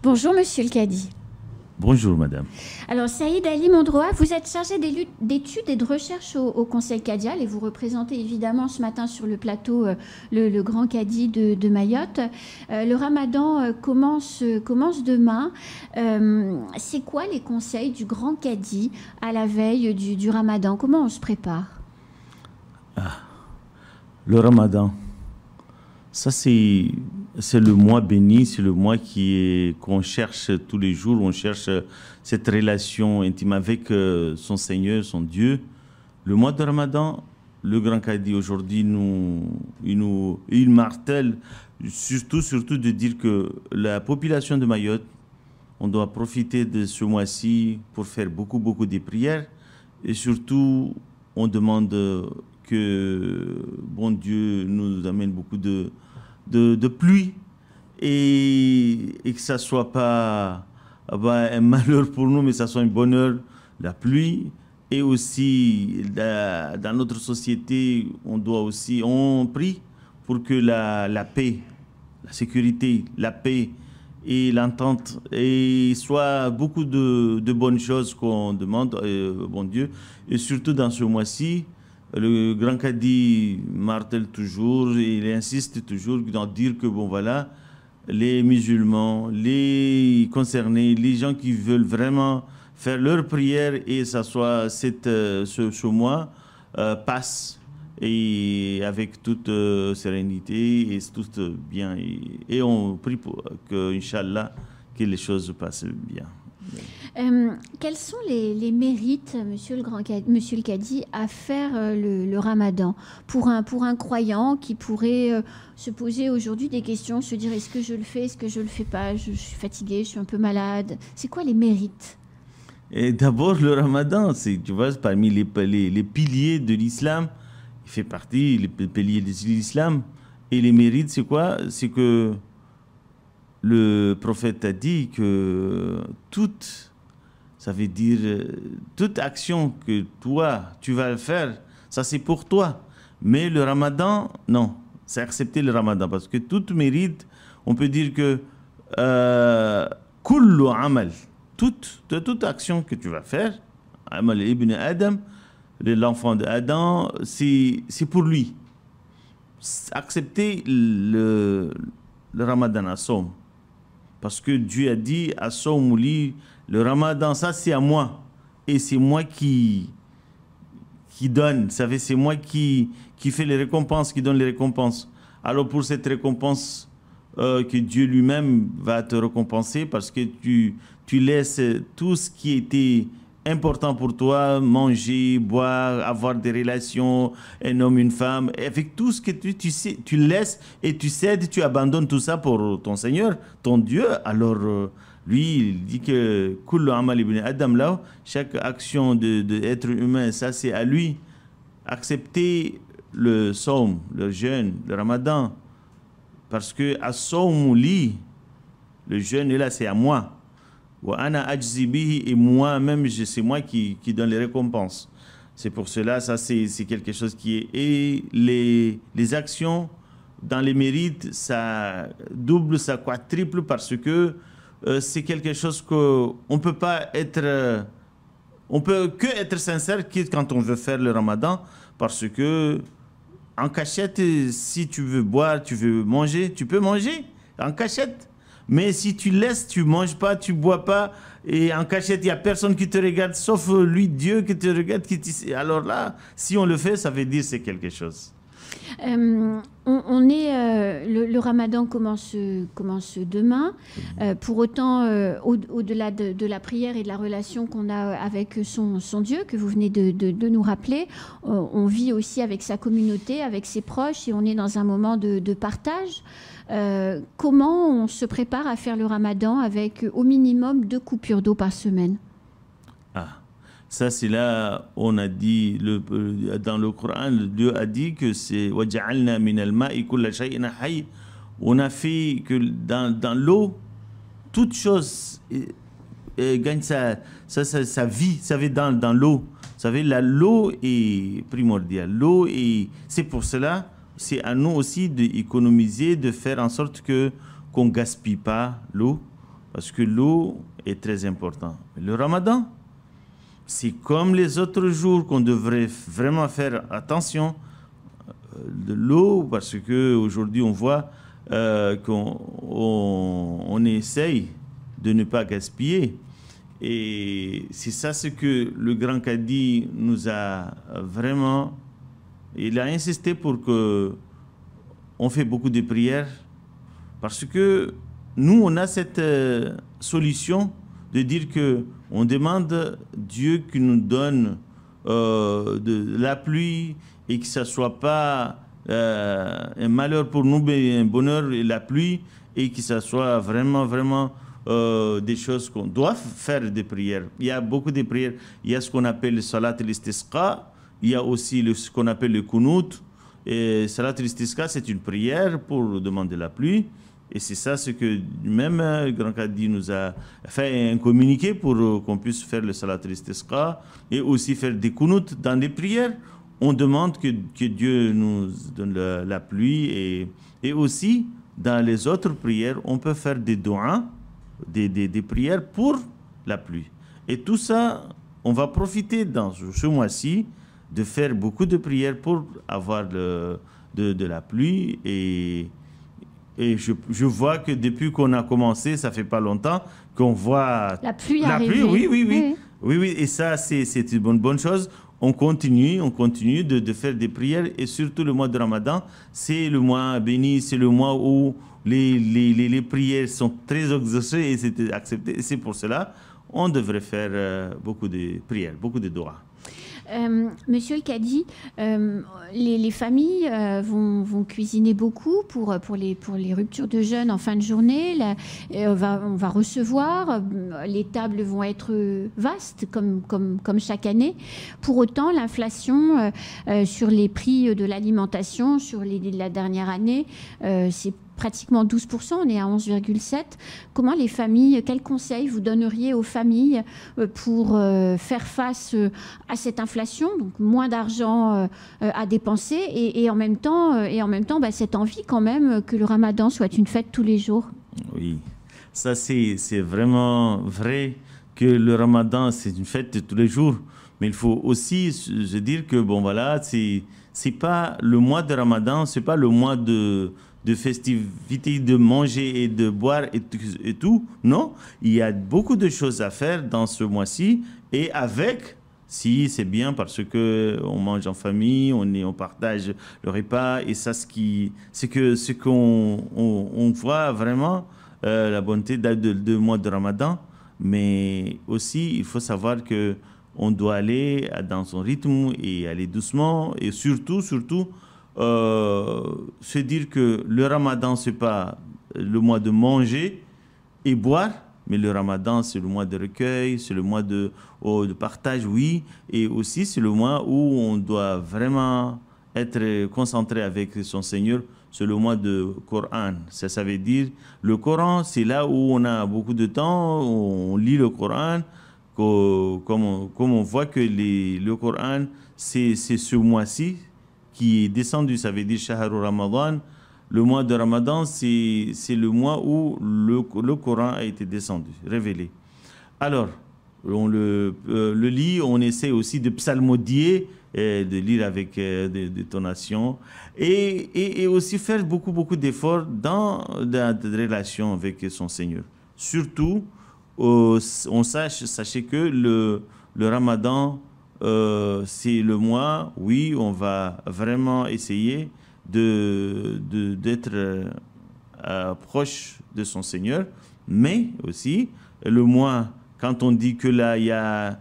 Bonjour Monsieur le Cadi. Bonjour madame. Alors Saïd Ali Mondroa, vous êtes chargé d'études et de recherche au Conseil Cadial et vous représentez évidemment ce matin sur le plateau le Grand Cadi de Mayotte. Le Ramadan commence demain. C'est quoi les conseils du Grand Cadi à la veille du Ramadan? Comment on se prépare? Le Ramadan, ça c'est le mois béni, c'est le mois qu'on cherche tous les jours, on cherche cette relation intime avec son Seigneur, son Dieu. Le mois de Ramadan, le Grand Cadi aujourd'hui, il martèle surtout de dire que la population de Mayotte, on doit profiter de ce mois-ci pour faire beaucoup de prières et surtout on demande que bon Dieu nous amène beaucoup de pluie et que ça soit pas un malheur pour nous, mais ça soit un bonheur, la pluie. Et aussi, dans notre société, on prie pour que la paix, la sécurité, la paix et l'entente, et soit beaucoup de bonnes choses qu'on demande, bon Dieu. Et surtout dans ce mois-ci, le Grand Cadi martèle toujours, et il insiste toujours dans dire que bon voilà, les musulmans, les concernés, les gens qui veulent vraiment faire leur prière et ça soit ce mois passe et avec toute sérénité et tout bien et on prie pour que Inch'Allah que les choses passent bien. Quels sont les mérites, monsieur le Cadi, à faire le Ramadan pour un croyant qui pourrait se poser aujourd'hui des questions, se dire est-ce que je le fais, est-ce que je le fais pas, je suis fatigué, je suis un peu malade. C'est quoi les mérites? Et d'abord le Ramadan, tu vois, parmi les piliers de l'islam, il fait partie les piliers de l'islam. Et les mérites, c'est quoi? C'est que le prophète a dit que ça veut dire toute action que toi, tu vas faire, ça c'est pour toi. Mais le Ramadan, non, c'est accepter le Ramadan. Parce que toute mérite, on peut dire que kullu amal, toute action que tu vas faire, amal ibn Adam, l'enfant d'Adam, c'est pour lui. Accepter le Ramadan à Somme. Parce que Dieu a dit à Somouli, le Ramadan, ça c'est à moi. Et c'est moi qui donne. Vous savez, c'est moi qui fait les récompenses, qui donne les récompenses. Alors pour cette récompense, que Dieu lui-même va te récompenser parce que tu laisses tout ce qui était important pour toi, manger, boire, avoir des relations, un homme, une femme, avec tout ce que tu sais, tu laisses et tu cèdes, tu abandonnes tout ça pour ton Seigneur, ton Dieu. Alors lui, il dit que kullu amal ibn Adam là, chaque action de être humain, ça c'est à lui. Accepter le saum, le jeûne, le Ramadan, parce que à saumuli, le jeûne est là, c'est à moi. Et moi-même, c'est moi qui donne les récompenses. C'est pour cela, ça c'est quelque chose qui est... Et les actions dans les mérites, ça double, ça quadruple parce que c'est quelque chose qu'on ne peut pas être... on peut que être sincère quand on veut faire le Ramadan parce que en cachette, si tu veux boire, tu veux manger, tu peux manger en cachette. Mais si tu laisses, tu ne manges pas, tu ne bois pas, et en cachette, il n'y a personne qui te regarde, sauf lui, Dieu, qui te regarde. Alors là, si on le fait, ça veut dire que c'est quelque chose. Le Ramadan commence demain. Pour autant, au-delà de la prière et de la relation qu'on a avec son Dieu, que vous venez de nous rappeler, on vit aussi avec sa communauté, avec ses proches, et on est dans un moment de partage. Comment on se prépare à faire le Ramadan avec au minimum 2 coupures d'eau par semaine? Ça, c'est là, on a dit, dans le Coran, Dieu a dit que c'est وَجَعَلْنَا مِنَ الْمَاءِ كُلَّ شَيْءٍ حَيٍّ. On a fait que dans l'eau, toute chose gagne sa vie. Ça veut dans l'eau. Vous savez, l'eau est primordiale. L'eau est... C'est pour cela, c'est à nous aussi d'économiser, de faire en sorte qu'on ne gaspille pas l'eau. parce que l'eau est très importante. Le ramadan, c'est comme les autres jours qu'on devrait vraiment faire attention de l'eau, parce qu'aujourd'hui on voit qu'on essaye de ne pas gaspiller. Et c'est ça ce que le grand Cadi nous a vraiment... Il a insisté pour que on fait beaucoup de prières, parce que nous, on a cette solution de dire que on demande Dieu qui nous donne de la pluie et que ça soit pas un malheur pour nous, mais un bonheur et la pluie, et que ça soit vraiment, vraiment des choses qu'on doit faire des prières. Il y a beaucoup de prières. Il y a ce qu'on appelle le salat al-istisqa. Il y a aussi ce qu'on appelle le kunut. Et salat al-istisqa, c'est une prière pour demander la pluie. Et c'est ça ce que même le Grand Cadi nous a fait un communiqué pour qu'on puisse faire le salat al-istisqa et aussi faire des kunut dans les prières. On demande que Dieu nous donne la pluie, et aussi dans les autres prières, on peut faire des doigts, des prières pour la pluie. Et tout ça, on va profiter dans ce mois-ci de faire beaucoup de prières pour avoir de la pluie. Et je vois que depuis qu'on a commencé, ça fait pas longtemps qu'on voit la pluie arriver. Oui. Et ça, c'est une bonne chose. On continue de faire des prières, et surtout le mois de Ramadan, c'est le mois béni, c'est le mois où les prières sont très exaucées et c'est accepté. Et c'est pour cela on devrait faire beaucoup de prières, beaucoup de doigts. Monsieur le Cadi, les familles vont cuisiner beaucoup pour les ruptures de jeûne en fin de journée. On va recevoir, les tables vont être vastes comme chaque année. Pour autant, l'inflation sur les prix de l'alimentation sur la dernière année, c'est pratiquement 12%, on est à 11,7%. Comment les familles, quels conseils vous donneriez aux familles pour faire face à cette inflation, donc moins d'argent à dépenser, et en même temps cette envie quand même que le Ramadan soit une fête tous les jours? Oui, ça c'est vraiment vrai que le Ramadan c'est une fête de tous les jours, mais il faut aussi se dire que bon voilà, c'est pas le mois de Ramadan, c'est pas le mois de festivités, de manger et de boire et tout. Non, il y a beaucoup de choses à faire dans ce mois-ci. Et si c'est bien parce que on mange en famille, on partage le repas, et ça ce qu'on voit vraiment la bonté de mois de Ramadan. Mais aussi, il faut savoir que on doit aller dans son rythme et aller doucement, et surtout se dire que le Ramadan, ce n'est pas le mois de manger et boire, mais le Ramadan, c'est le mois de recueil, c'est le mois de partage, oui, et aussi c'est le mois où on doit vraiment être concentré avec son Seigneur. C'est le mois de Coran. Ça veut dire, le Coran, c'est là où on a beaucoup de temps, on lit le Coran, comme on voit que le Coran, c'est ce mois-ci qui est descendu, ça veut dire Shahru Ramadan. Le mois de Ramadan, c'est le mois où le Coran a été descendu, révélé. Alors, on le lit, on essaie aussi de psalmodier, de lire avec des tonations, et aussi faire beaucoup d'efforts dans la relation avec son Seigneur. Surtout, sachez que le Ramadan, c'est le mois, oui, on va vraiment essayer d'être proche de son Seigneur, mais aussi le mois, quand on dit que là, il y a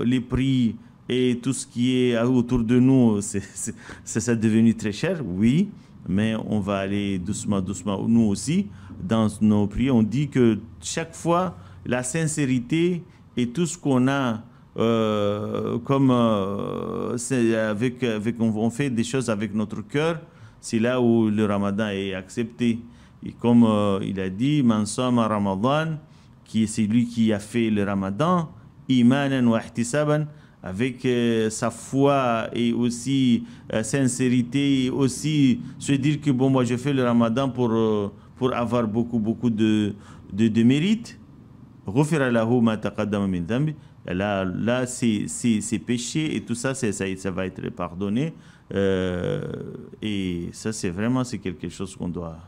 les prix et tout ce qui est autour de nous, c'est devenu très cher, oui, mais on va aller doucement, nous aussi, dans nos prières, on dit que chaque fois, la sincérité et tout ce qu'on a, on fait des choses avec notre cœur, c'est là où le Ramadan est accepté. Et comme il a dit, Man sama Ramadan, qui est celui qui a fait le Ramadan, imanan wa ihtisaban, avec sa foi et aussi sincérité, et aussi se dire que bon, moi je fais le Ramadan pour avoir beaucoup de mérite. Là, ses péchés et tout ça, ça va être pardonné. Et ça, c'est quelque chose qu'on doit...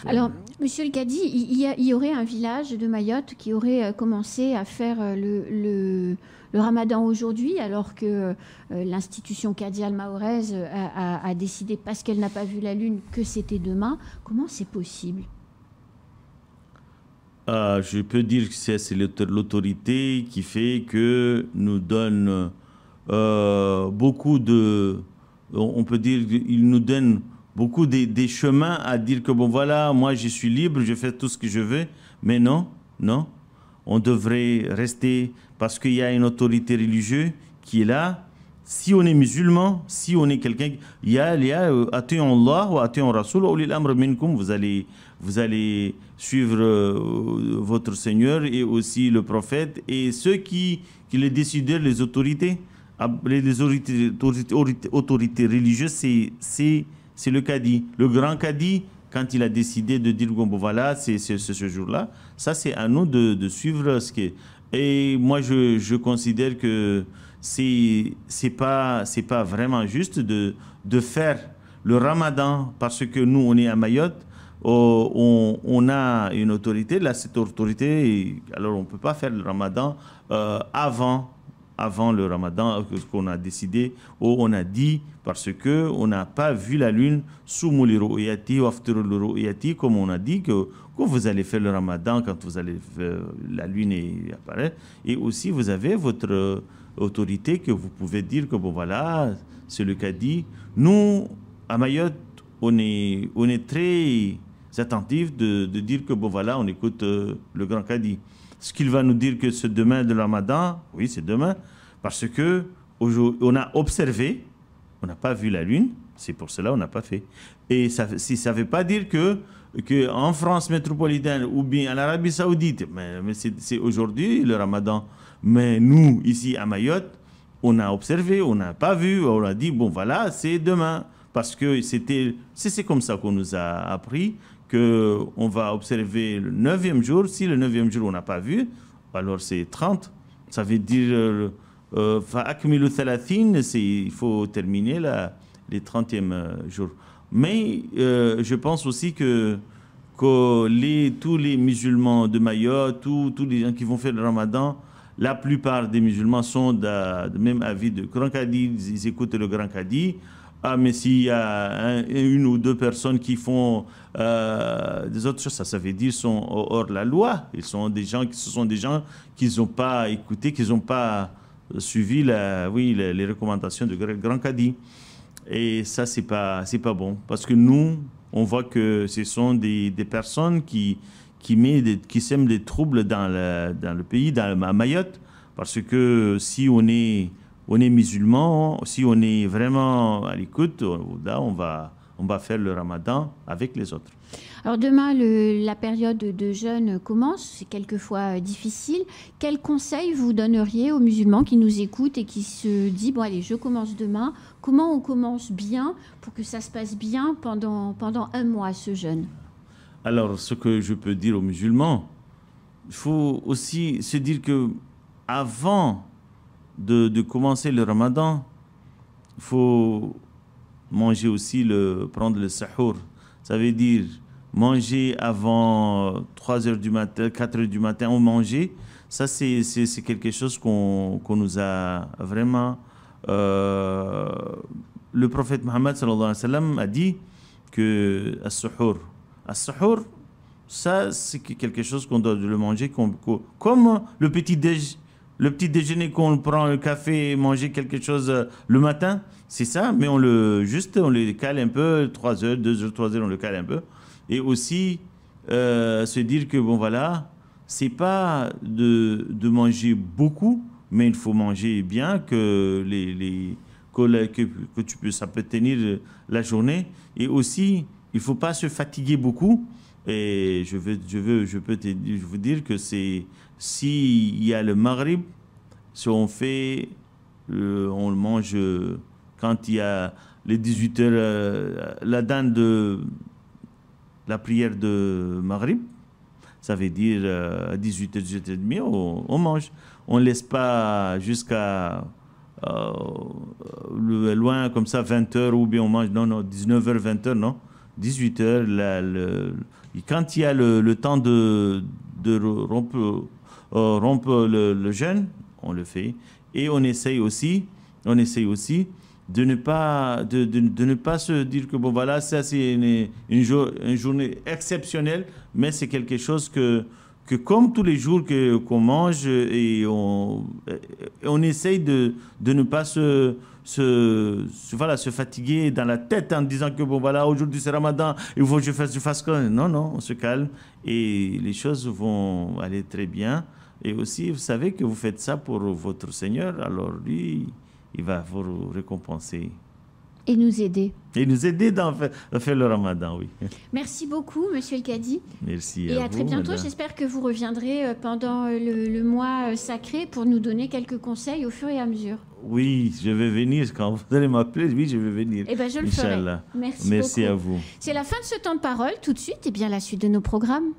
Alors, Monsieur le Cadi, il y aurait un village de Mayotte qui aurait commencé à faire le ramadan aujourd'hui, alors que l'institution cadiale mahoraise a décidé, parce qu'elle n'a pas vu la lune, que c'était demain. Comment c'est possible? Je peux dire que c'est l'autorité qui fait que nous donne beaucoup de... On peut dire qu'il nous donne beaucoup des chemins à dire que, bon, voilà, moi, je suis libre, je fais tout ce que je veux. Mais non, non. On devrait rester, parce qu'il y a une autorité religieuse qui est là. Si on est musulman, si on est quelqu'un... Il y a Ati'un Allah wa Ati'un Rasoul, wa ulil amr minkum. Vous allez suivre votre Seigneur et aussi le prophète et ceux qui les décident, les autorités. Les autorités religieuses, c'est le Cadi. Le grand Cadi, quand il a décidé de dire, bon, voilà, c'est ce jour-là, ça c'est à nous de suivre ce qui est. Et moi, je considère que c'est pas vraiment juste de faire le ramadan parce que nous, on est à Mayotte, on a une autorité, là, cette autorité, alors on ne peut pas faire le ramadan avant le ramadan qu'on a décidé, ou on a dit, parce qu'on n'a pas vu la lune, soumou ru'yati ou aftiru ru'yati, comme on a dit, que quand vous allez faire le ramadan, quand vous allez la lune apparaît, et aussi vous avez votre autorité que vous pouvez dire que, bon voilà, c'est le Cadi. Nous, à Mayotte, on est très attentifs de dire que, bon voilà, on écoute le grand Cadi. Ce qu'il va nous dire que c'est demain de Ramadan, oui, c'est demain, parce que on a observé, on n'a pas vu la lune, c'est pour cela qu'on n'a pas fait. Et ça ne veut pas dire que en France métropolitaine ou bien en Arabie Saoudite, mais c'est aujourd'hui le Ramadan. Mais nous, ici à Mayotte, on a observé, on n'a pas vu, on a dit, bon voilà, c'est demain. Parce que c'est comme ça qu'on nous a appris, qu'on va observer le 9e jour. Si le 9e jour, on n'a pas vu, alors c'est 30. Ça veut dire, fa'akmilu thalathin, il faut terminer les 30e jours. Mais je pense aussi que tous les musulmans de Mayotte, tous les gens qui vont faire le ramadan, la plupart des musulmans sont de même avis de Grand Cadi, ils écoutent le Grand Cadi. Ah, mais s'il y a une ou deux personnes qui font des autres choses, ça veut dire qu'ils sont hors la loi. Ce sont des gens qui n'ont pas écouté, qui n'ont pas suivi les recommandations du Grand Cadi. Et ça, c'est pas bon. Parce que nous, on voit que ce sont des personnes qui sèment des troubles dans le pays, à Mayotte. Parce que si on est musulman, si on est vraiment à l'écoute, là, on va faire le ramadan avec les autres. Alors demain, la période de jeûne commence, c'est quelquefois difficile. Quels conseils vous donneriez aux musulmans qui nous écoutent et qui se disent, bon allez, je commence demain, comment on commence bien pour que ça se passe bien pendant un mois, ce jeûne? Alors, ce que je peux dire aux musulmans, il faut aussi se dire que avant de commencer le ramadan, il faut manger aussi, prendre le sahur. Ça veut dire manger avant 3 heures du matin, 4 heures du matin, on manger. Ça, c'est quelque chose qu'on nous a vraiment... le prophète Mohammed sallallahu alayhi wa sallam a dit que as-suhur, ça, c'est quelque chose qu'on doit le manger comme le petit-déj. Le petit déjeuner qu'on prend, le café, manger quelque chose le matin, c'est ça, mais on le cale un peu, 3 heures, 2 heures, 3 heures, on le cale un peu. Et aussi, se dire que, bon voilà, c'est pas de manger beaucoup, mais il faut manger bien, que ça peut tenir la journée. Et aussi, il faut pas se fatiguer beaucoup. Et je peux vous dire que s'il y a le maghrib, si on le mange quand il y a les 18 heures, la prière de maghrib, Ça veut dire à 18h, 18h30, on mange. On ne laisse pas jusqu'à loin comme ça, 20h, ou bien on mange, non, 19h, 20h, non. 18h, quand il y a le temps de rompre le jeûne, on le fait. Et on essaye aussi de ne pas se dire que bon voilà, ça c'est une journée exceptionnelle, mais c'est quelque chose que comme tous les jours qu'on mange, et on essaye de ne pas se fatiguer dans la tête en disant que bon voilà, aujourd'hui c'est Ramadan, il faut que je fasse quoi. Non, on se calme et les choses vont aller très bien. Et aussi, vous savez que vous faites ça pour votre Seigneur, alors lui, il va vous récompenser. Et nous aider. Et nous aider à faire le Ramadan, oui. Merci beaucoup, Monsieur El Kadi. Merci et à à très vous, bientôt. madame. J'espère que vous reviendrez pendant le mois sacré pour nous donner quelques conseils au fur et à mesure. Oui, je vais venir. Quand vous allez m'appeler, oui, je vais venir. Eh bien, je le ferai. Inch'Allah. Merci beaucoup. À vous. C'est la fin de ce temps de parole. Tout de suite, et bien la suite de nos programmes.